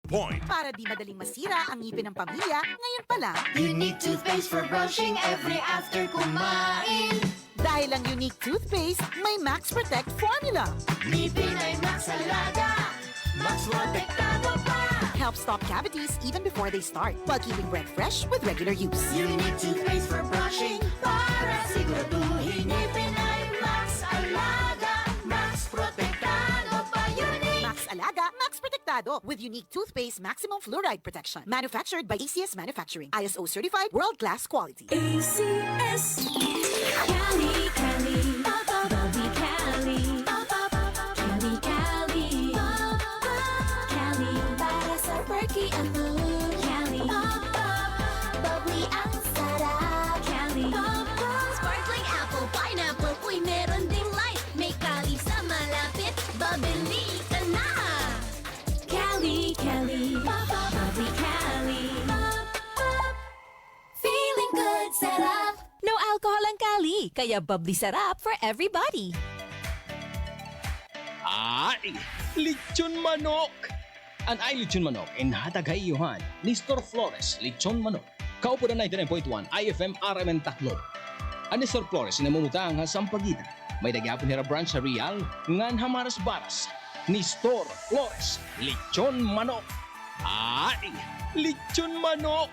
Point. Para di madaling masira ang ngipin ng pamilya, ngayon pa lang, Unique toothpaste for brushing every after kumain. dahil ang unique toothpaste, may Max Protect formula. Ngipin ay Max Alaga, Max Protektado pa. Helps stop cavities even before they start, while keeping breath fresh with regular use. Unique toothpaste for brushing para siguraduhin ngipin ay Max Alaga, Max Protektado pa. Unique. Max Alaga, Max Protectado with unique toothpaste maximum fluoride protection. Manufactured by ACS Manufacturing. ISO certified world-class quality. ACS. Cali, Cali, Bobby Cali, Cali, Cali, Cali, para sa perky ang mood. Cali, bubbly ang sarap. Cali, sparkling apple, pineapple, uy meron ding light. May Cali sa malapit, babili ka na. Cali, Cali, Bobby Cali, feeling good, sarap. No alcohol ang Cali, kaya bubbly sarap for everybody. Ay, lechon manok! An ay lechon manok in hatagayuhan ni Store Flores Lechon Manok. Kaupo na 99.1 IFM RMN Taclob. An ni Store Flores namumutang ha Sampaguita. May dagyapon hira branch sa Real ngan hamaras baras ni Store Flores Lechon Manok. Ay, lechon manok!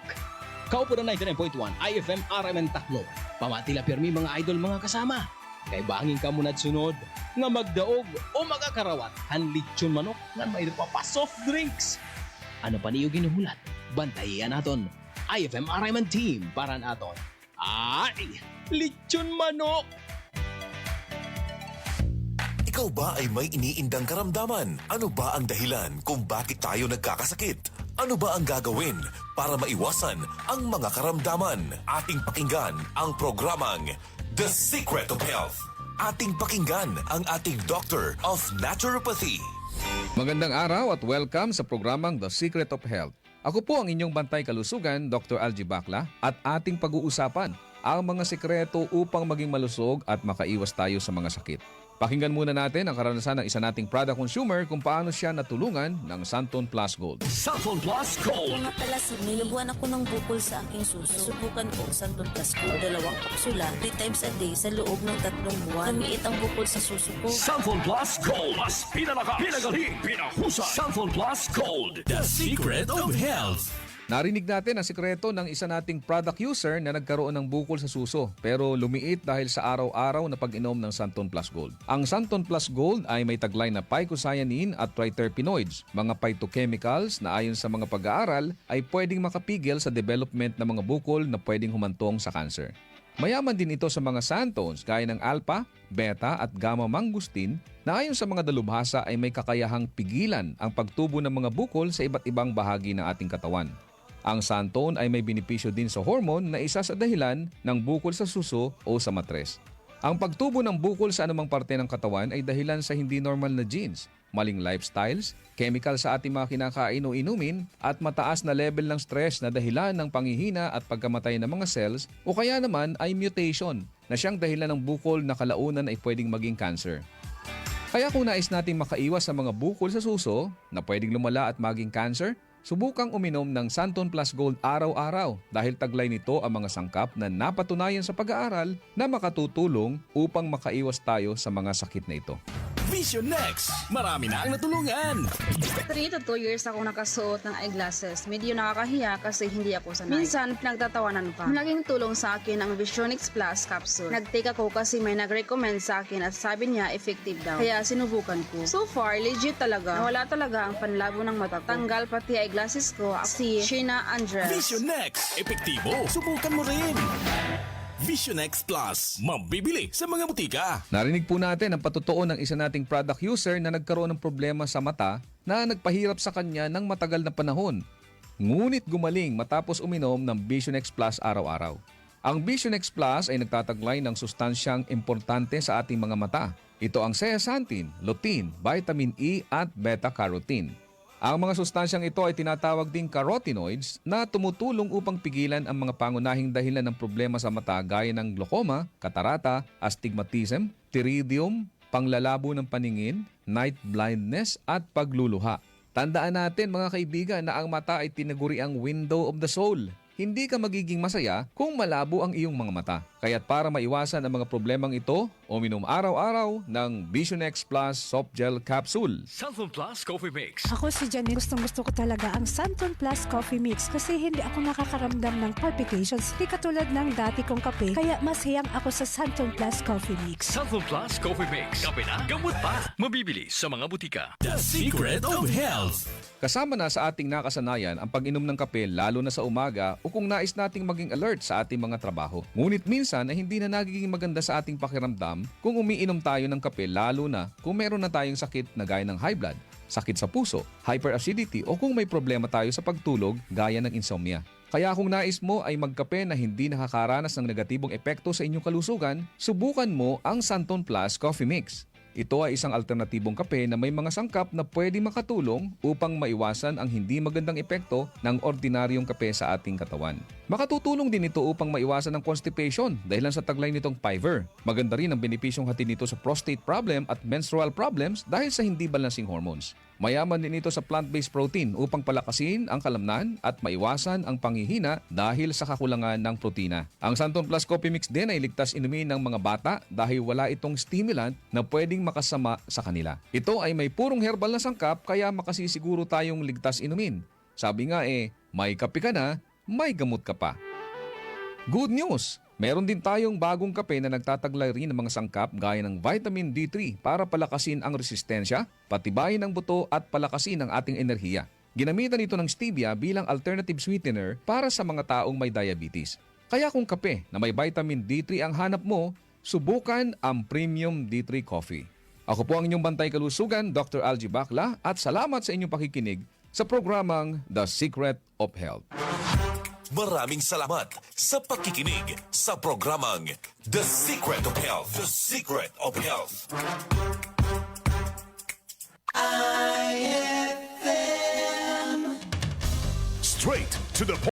Kaupo na 99.1 IFM RMN Taclob. Pamatila pirmi mga idol mga kasama. Kay bangin ka muna sunod nga magdaog o magakarawat han lechon manok nga may pa soft drinks. Ano pa niyo ginuhulat? Bantayan naton. IFM RMN team para naton. Ay, lechon manok! Ikaw ba ay may iniindang karamdaman? Ano ba ang dahilan kung bakit tayo nagkakasakit? Ano ba ang gagawin para maiwasan ang mga karamdaman? Ating pakinggan ang programang The Secret of Health. Ating pakinggan ang ating Doctor of Naturopathy. Magandang araw at welcome sa programang The Secret of Health. Ako po ang inyong bantay kalusugan, Dr. Algie Bacla, at ating pag-uusapan ang mga sikreto upang maging malusog at makaiwas tayo sa mga sakit. Pakinggan muna natin ang karanasan ng isa nating product consumer kung paano siya natulungan ng Santon Plus Gold. Santon Plus Gold! Kung napalasin, nilubuan ako ng bukol sa aking suso. Subukan ko ang Santon Plus Gold. 2 kapsula, 3 times a day sa loob ng 3 buwan. Lumiit ang bukol sa suso ko. Santon Plus Gold! Mas pinalakas, pinagaling, pinahusay! Santon Plus Gold! The Secret of Health! Narinig natin ang sikreto ng isa nating product user na nagkaroon ng bukol sa suso pero lumiit dahil sa araw-araw na pag-inom ng Santon Plus Gold. Ang Santon Plus Gold ay may taglay na phycocyanin at triterpenoids, mga phytochemicals na ayon sa mga pag-aaral ay pwedeng makapigil sa development ng mga bukol na pwedeng humantong sa cancer. Mayaman din ito sa mga santones gaya ng alpha, beta at gamma mangustin na ayon sa mga dalubhasa ay may kakayahang pigilan ang pagtubo ng mga bukol sa iba't ibang bahagi ng ating katawan. Ang santone ay may benepisyo din sa hormone na isa sa dahilan ng bukol sa suso o sa matres. Ang pagtubo ng bukol sa anumang parte ng katawan ay dahilan sa hindi normal na genes, maling lifestyles, chemical sa ating mga kinakain o inumin, at mataas na level ng stress na dahilan ng panghihina at pagkamatay ng mga cells o kaya naman ay mutation na siyang dahilan ng bukol na kalaunan ay pwedeng maging cancer. Kaya kung nais nating makaiwas sa mga bukol sa suso na pwedeng lumala at maging cancer, subukang uminom ng Santon Plus Gold araw-araw dahil taglay nito ang mga sangkap na napatunayan sa pag-aaral na makatutulong upang makaiwas tayo sa mga sakit na ito. Vision Next! Marami na ang natulungan! 3 to 2 years akong nakasuot ng eyeglasses. Medyo nakakahiya kasi hindi ako sanay. Minsan, pinagtatawanan pa. Malaking tulong sa akin ang Visionix Plus capsule. Nag-take ako kasi may nag-recommend sa akin at sabi niya effective daw. Kaya sinubukan ko. So far, legit talaga. Nawala talaga ang panlabo ng mata ko. Tanggal pati eyeglasses ko. Si Sheena Andres. Vision Next! Epektibo! Subukan mo rin! Vision X Plus, mabibili sa mga butika. Narinig po natin ang patotoo ng isa nating product user na nagkaroon ng problema sa mata na nagpahirap sa kanya ng matagal na panahon. Ngunit gumaling matapos uminom ng Vision X Plus araw-araw. Ang Vision X Plus ay nagtataglay ng sustansyang importante sa ating mga mata. Ito ang zeaxanthin, lutein, vitamin E at beta-carotene. Ang mga sustansyang ito ay tinatawag ding carotenoids na tumutulong upang pigilan ang mga pangunahing dahilan ng problema sa mata gaya ng glaucoma, katarata, astigmatism, pteridium, panglalabo ng paningin, night blindness at pagluluha. Tandaan natin mga kaibigan na ang mata ay tinaguri ang window of the soul. Hindi ka magiging masaya kung malabo ang iyong mga mata. Kaya't para maiwasan ang mga problemang ito, uminom araw-araw ng Vision X Plus Soft Gel Capsule. Santon Plus Coffee Mix. Ako si Janine. Gustong-gusto ko talaga ang Santon Plus Coffee Mix kasi hindi ako nakakaramdam ng palpitations. Hindi katulad ng dati kong kape, kaya mas hiyang ako sa Santon Plus Coffee Mix. Santon Plus Coffee Mix. Kape na, gamot pa. Mabibili sa mga butika. The Secret of Health. Kasama na sa ating nakasanayan ang pag-inom ng kape lalo na sa umaga o kung nais nating maging alert sa ating mga trabaho. Ngunit minsan ay hindi na nagiging maganda sa ating pakiramdam kung umiinom tayo ng kape lalo na kung meron na tayong sakit na gaya ng high blood, sakit sa puso, hyperacidity o kung may problema tayo sa pagtulog gaya ng insomnia. Kaya kung nais mo ay magkape na hindi nakakaranas ng negatibong epekto sa inyong kalusugan, subukan mo ang Santon Plus Coffee Mix. Ito ay isang alternatibong kape na may mga sangkap na pwede makatulong upang maiwasan ang hindi magandang epekto ng ordinaryong kape sa ating katawan. Makatutulong din ito upang maiwasan ang constipation dahilan sa taglay nitong Piver. Maganda rin ang benepisyong hatid nito sa prostate problem at menstrual problems dahil sa hindi balancing hormones. Mayaman din ito sa plant-based protein upang palakasin ang kalamnan at maiwasan ang panghihina dahil sa kakulangan ng protina. Ang Santon Plus Coffee Mix din ay ligtas inumin ng mga bata dahil wala itong stimulant na pwedeng makasama sa kanila. Ito ay may purong herbal na sangkap kaya makasisiguro tayong ligtas inumin. Sabi nga may kape ka na, may gamot ka pa. Good news! Meron din tayong bagong kape na nagtataglay rin ng mga sangkap gaya ng vitamin D3 para palakasin ang resistensya, patibayin ang buto at palakasin ang ating enerhiya. Ginamitan ito ng stevia bilang alternative sweetener para sa mga taong may diabetes. Kaya kung kape na may vitamin D3 ang hanap mo, subukan ang Premium D3 Coffee. Ako po ang inyong bantay kalusugan, Dr. Algie Bacla, at salamat sa inyong pakikinig sa programang The Secret of Health. Maraming salamat sa pakikinig sa programang The Secret of Health. The Secret of Health. IFM. Straight to the point.